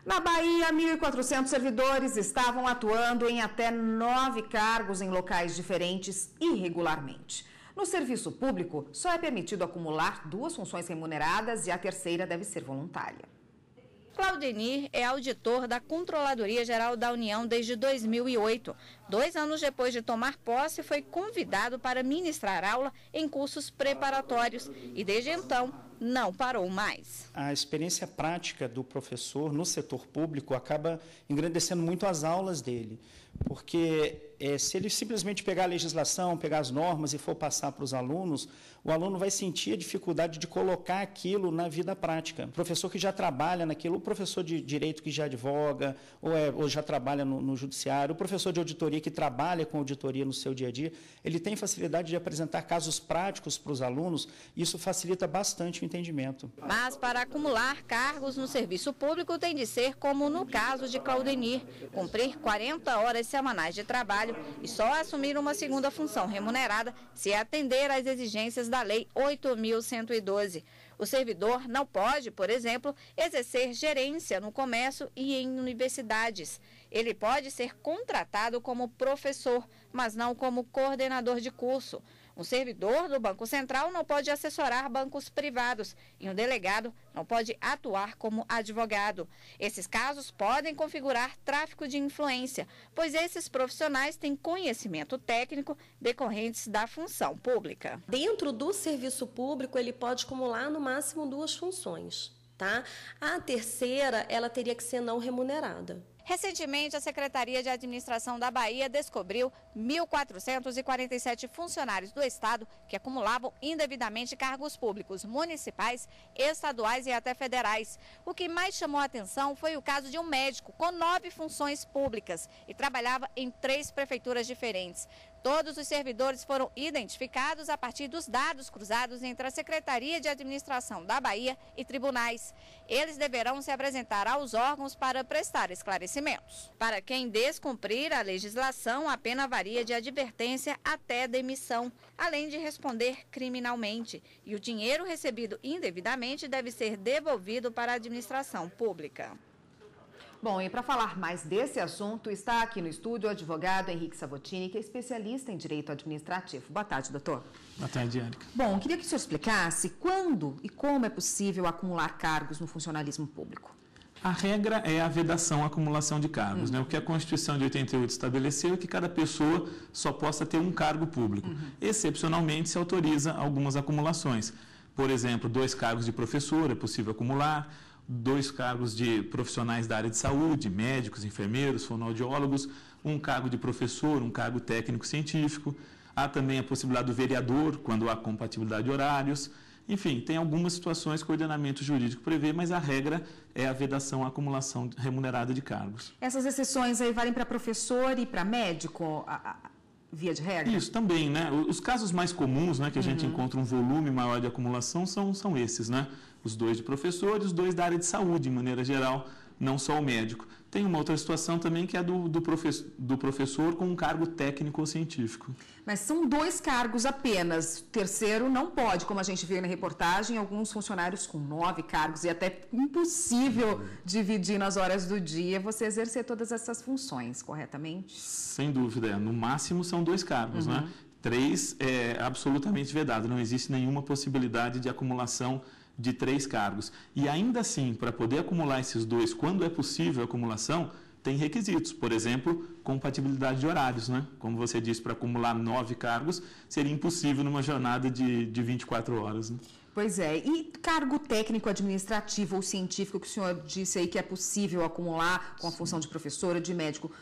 Na Bahia, 1.400 servidores estavam atuando em até 9 cargos em locais diferentes irregularmente. No serviço público, só é permitido acumular 2 funções remuneradas e a terceira deve ser voluntária. Claudenir é auditor da Controladoria Geral da União desde 2008. 2 anos depois de tomar posse, foi convidado para ministrar aula em cursos preparatórios e, desde então, não parou mais. A experiência prática do professor no setor público acaba engrandecendo muito as aulas dele, porque se ele simplesmente pegar a legislação, pegar as normas e for passar para os alunos, o aluno vai sentir a dificuldade de colocar aquilo na vida prática. O professor que já trabalha naquilo, o professor de direito que já advoga, ou já trabalha no judiciário, o professor de auditoria que trabalha com auditoria no seu dia a dia, ele tem facilidade de apresentar casos práticos para os alunos, e isso facilita bastante o entendimento. Mas para acumular cargos no serviço público tem de ser como no caso de Claudenir, cumprir 40 horas semanais de trabalho e só assumir uma segunda função remunerada se atender às exigências da Lei 8.112. O servidor não pode, por exemplo, exercer gerência no comércio e em universidades. Ele pode ser contratado como professor, mas não como coordenador de curso. Um servidor do Banco Central não pode assessorar bancos privados e um delegado não pode atuar como advogado. Esses casos podem configurar tráfico de influência, pois esses profissionais têm conhecimento técnico decorrentes da função pública. Dentro do serviço público, ele pode acumular no máximo 2 funções, tá? A terceira, ela teria que ser não remunerada. Recentemente, a Secretaria de Administração da Bahia descobriu 1.447 funcionários do Estado que acumulavam indevidamente cargos públicos municipais, estaduais e até federais. O que mais chamou a atenção foi o caso de um médico com 9 funções públicas e trabalhava em 3 prefeituras diferentes. Todos os servidores foram identificados a partir dos dados cruzados entre a Secretaria de Administração da Bahia e tribunais. Eles deverão se apresentar aos órgãos para prestar esclarecimentos. Para quem descumprir a legislação, a pena varia de advertência até demissão, além de responder criminalmente. E o dinheiro recebido indevidamente deve ser devolvido para a administração pública. Bom, e para falar mais desse assunto, está aqui no estúdio o advogado Henrique Savotini, que é especialista em direito administrativo. Boa tarde, doutor. Boa tarde, Érica. Bom, queria que o senhor explicasse quando e como é possível acumular cargos no funcionalismo público. A regra é a vedação à acumulação de cargos. O que a Constituição de 88 estabeleceu é que cada pessoa só possa ter um cargo público. Excepcionalmente, se autoriza algumas acumulações. Por exemplo, 2 cargos de professor é possível acumular, 2 cargos de profissionais da área de saúde, médicos, enfermeiros, fonoaudiólogos, 1 cargo de professor, 1 cargo técnico científico. Há também a possibilidade do vereador, quando há compatibilidade de horários. Enfim, tem algumas situações que o ordenamento jurídico prevê, mas a regra é a vedação à acumulação remunerada de cargos. Essas exceções aí valem para professor e para médico? Via de regra? Isso também, né? Os casos mais comuns, né, que a gente encontra um volume maior de acumulação são esses, né? Os 2 de professor e os 2 da área de saúde, de maneira geral, não só o médico. Tem uma outra situação também que é do professor com um cargo técnico ou científico. Mas são 2 cargos apenas. O terceiro não pode, como a gente vê na reportagem, alguns funcionários com 9 cargos e até impossível dividir nas horas do dia você exercer todas essas funções, corretamente? Sem dúvida. No máximo são 2 cargos, né? 3 é absolutamente vedado. Não existe nenhuma possibilidade de acumulação de 3 cargos. E ainda assim, para poder acumular esses 2, quando é possível a acumulação, tem requisitos. Por exemplo, compatibilidade de horários, né? Como você disse, para acumular 9 cargos, seria impossível numa jornada de 24 horas. Né? Pois é. E cargo técnico, administrativo ou científico que o senhor disse aí que é possível acumular com a função de professor ou de médico,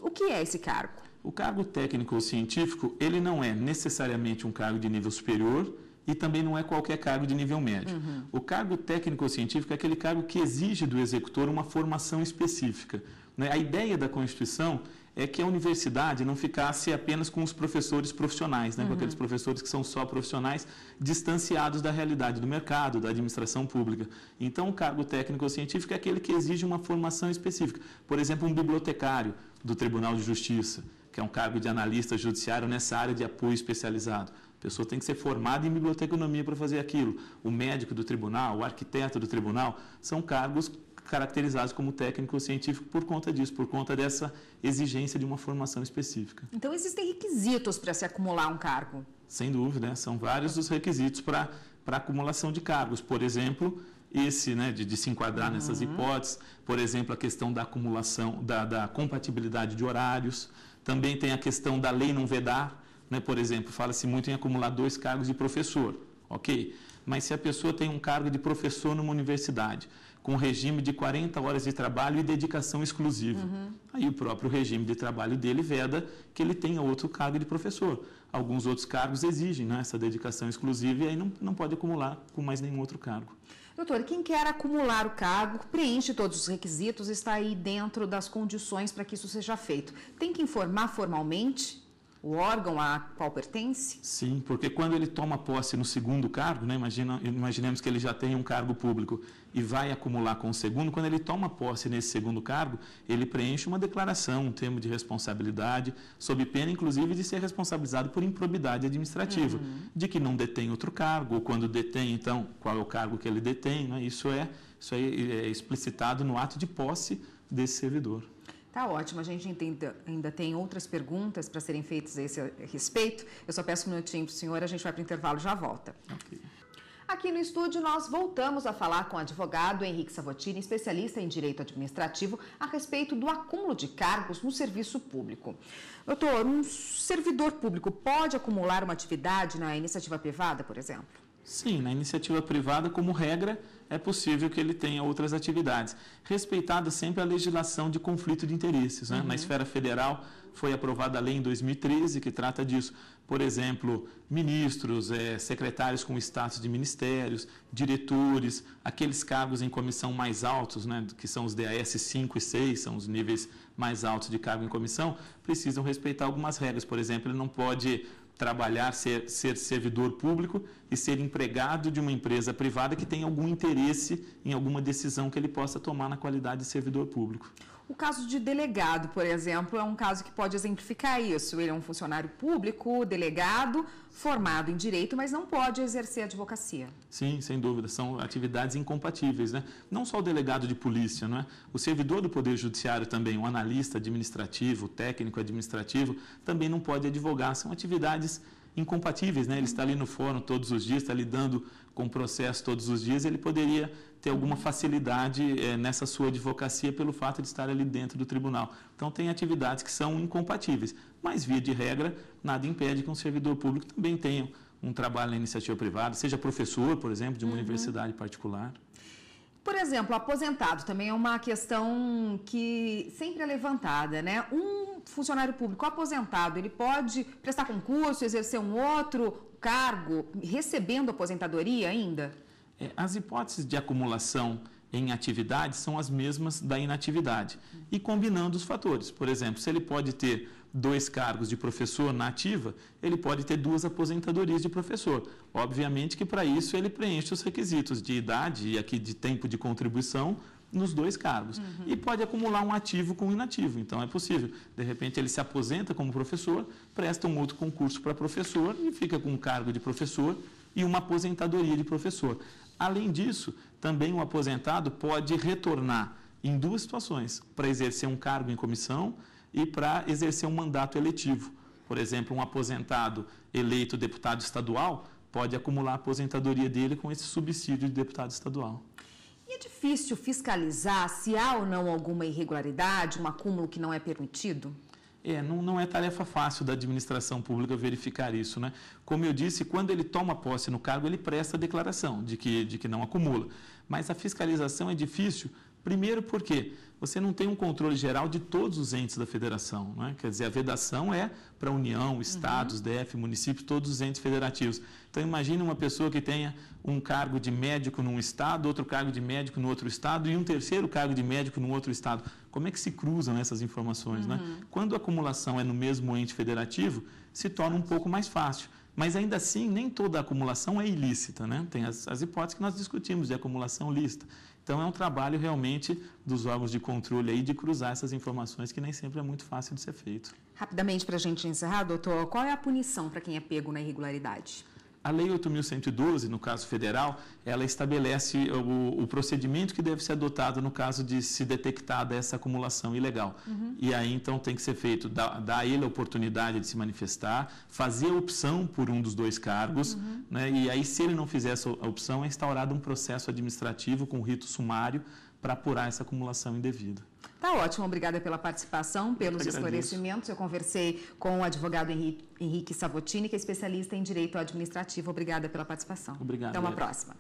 o que é esse cargo? O cargo técnico ou científico, ele não é necessariamente um cargo de nível superior, e também não é qualquer cargo de nível médio. O cargo técnico ou científico é aquele cargo que exige do executor uma formação específica. A ideia da Constituição é que a universidade não ficasse apenas com os professores profissionais, com aqueles professores que são só profissionais, distanciados da realidade do mercado, da administração pública. Então, o cargo técnico ou científico é aquele que exige uma formação específica. Por exemplo, um bibliotecário do Tribunal de Justiça, que é um cargo de analista judiciário nessa área de apoio especializado. A pessoa tem que ser formada em biblioteconomia para fazer aquilo. O médico do tribunal, o arquiteto do tribunal, são cargos caracterizados como técnico científico por conta disso, por conta dessa exigência de uma formação específica. Então, existem requisitos para se acumular um cargo? Sem dúvida, né? São vários os requisitos para acumulação de cargos. Por exemplo, esse, né, de se enquadrar nessas hipóteses, por exemplo, a questão da acumulação, da compatibilidade de horários, também tem a questão da lei não vedar, né? Por exemplo, fala-se muito em acumular 2 cargos de professor, ok? Mas se a pessoa tem um cargo de professor numa universidade, com regime de 40 horas de trabalho e dedicação exclusiva, aí o próprio regime de trabalho dele veda que ele tenha outro cargo de professor. Alguns outros cargos exigem, né, essa dedicação exclusiva e aí não pode acumular com mais nenhum outro cargo. Doutor, quem quer acumular o cargo, preenche todos os requisitos, está aí dentro das condições para que isso seja feito. Tem que informar formalmente o órgão a qual pertence? Sim, porque quando ele toma posse no segundo cargo, né, imaginemos que ele já tem um cargo público e vai acumular com o segundo, quando ele toma posse nesse segundo cargo, ele preenche uma declaração, um termo de responsabilidade, sob pena, inclusive, de ser responsabilizado por improbidade administrativa, de que não detém outro cargo, ou quando detém, então, qual é o cargo que ele detém, né? Isso é explicitado no ato de posse desse servidor. Tá ótimo, a gente ainda tem outras perguntas para serem feitas a esse respeito. Eu só peço um minutinho para o senhor, a gente vai para o intervalo e já volta. Okay. Aqui no estúdio, nós voltamos a falar com o advogado Henrique Savottini, especialista em direito administrativo, a respeito do acúmulo de cargos no serviço público. Doutor, um servidor público pode acumular uma atividade na iniciativa privada, por exemplo? Sim, na iniciativa privada, como regra, é possível que ele tenha outras atividades, respeitada sempre a legislação de conflito de interesses, né? Na esfera federal foi aprovada a lei em 2013 que trata disso. Por exemplo, ministros, secretários com status de ministérios, diretores, aqueles cargos em comissão mais altos, né, que são os DAS 5 e 6, são os níveis mais altos de cargo em comissão, precisam respeitar algumas regras. Por exemplo, ele não pode trabalhar, ser servidor público e ser empregado de uma empresa privada que tenha algum interesse em alguma decisão que ele possa tomar na qualidade de servidor público. O caso de delegado, por exemplo, é um caso que pode exemplificar isso. Ele é um funcionário público, delegado, formado em direito, mas não pode exercer advocacia. Sim, sem dúvida. São atividades incompatíveis, né? Não só o delegado de polícia, não é? O servidor do Poder Judiciário também, o analista administrativo, o técnico administrativo, também não pode advogar. São atividades incompatíveis, né? Ele está ali no fórum todos os dias, está lidando com o processo todos os dias, ele poderia ter alguma facilidade nessa sua advocacia pelo fato de estar ali dentro do tribunal. Então, tem atividades que são incompatíveis, mas, via de regra, nada impede que um servidor público também tenha um trabalho na iniciativa privada, seja professor, por exemplo, de uma universidade particular. Por exemplo, aposentado também é uma questão que sempre é levantada, né? Um funcionário público aposentado, ele pode prestar concurso, exercer um outro cargo, recebendo aposentadoria ainda? As hipóteses de acumulação em atividade são as mesmas da inatividade. E combinando os fatores. Por exemplo, se ele pode ter 2 cargos de professor na ativa, ele pode ter 2 aposentadorias de professor. Obviamente que para isso ele preenche os requisitos de idade e aqui de tempo de contribuição nos 2 cargos. E pode acumular um ativo com um inativo. Então é possível. De repente ele se aposenta como professor, presta um outro concurso para professor e fica com um cargo de professor e uma aposentadoria de professor. Além disso, também o aposentado pode retornar em 2 situações, para exercer um cargo em comissão e para exercer um mandato eletivo. Por exemplo, um aposentado eleito deputado estadual pode acumular a aposentadoria dele com esse subsídio de deputado estadual. E é difícil fiscalizar se há ou não alguma irregularidade, um acúmulo que não é permitido? Não é tarefa fácil da administração pública verificar isso, né? Como eu disse, quando ele toma posse no cargo, ele presta a declaração de que não acumula. Mas a fiscalização é difícil, primeiro porque você não tem um controle geral de todos os entes da federação, né? Quer dizer, a vedação é para a União, estados, DF, municípios, todos os entes federativos. Então, imagine uma pessoa que tenha um cargo de médico num estado, outro cargo de médico no outro estado e um terceiro cargo de médico no outro estado. Como é que se cruzam essas informações, né? Quando a acumulação é no mesmo ente federativo, se torna um pouco mais fácil. Mas, ainda assim, nem toda acumulação é ilícita, né? Tem as hipóteses que nós discutimos de acumulação lícita. Então, é um trabalho realmente dos órgãos de controle aí de cruzar essas informações que nem sempre é muito fácil de ser feito. Rapidamente, para a gente encerrar, doutor, qual é a punição para quem é pego na irregularidade? A Lei 8.112, no caso federal, ela estabelece o procedimento que deve ser adotado no caso de se detectar dessa acumulação ilegal. E aí, então, tem que ser feito, dar a ele a oportunidade de se manifestar, fazer a opção por um dos dois cargos, né? E aí, se ele não fizer essa opção, é instaurado um processo administrativo com rito sumário para apurar essa acumulação indevida. Tá ótimo, obrigada pela participação, pelos esclarecimentos. Eu conversei com o advogado Henrique Savotini, que é especialista em direito administrativo. Obrigada pela participação. Obrigado. Até uma próxima.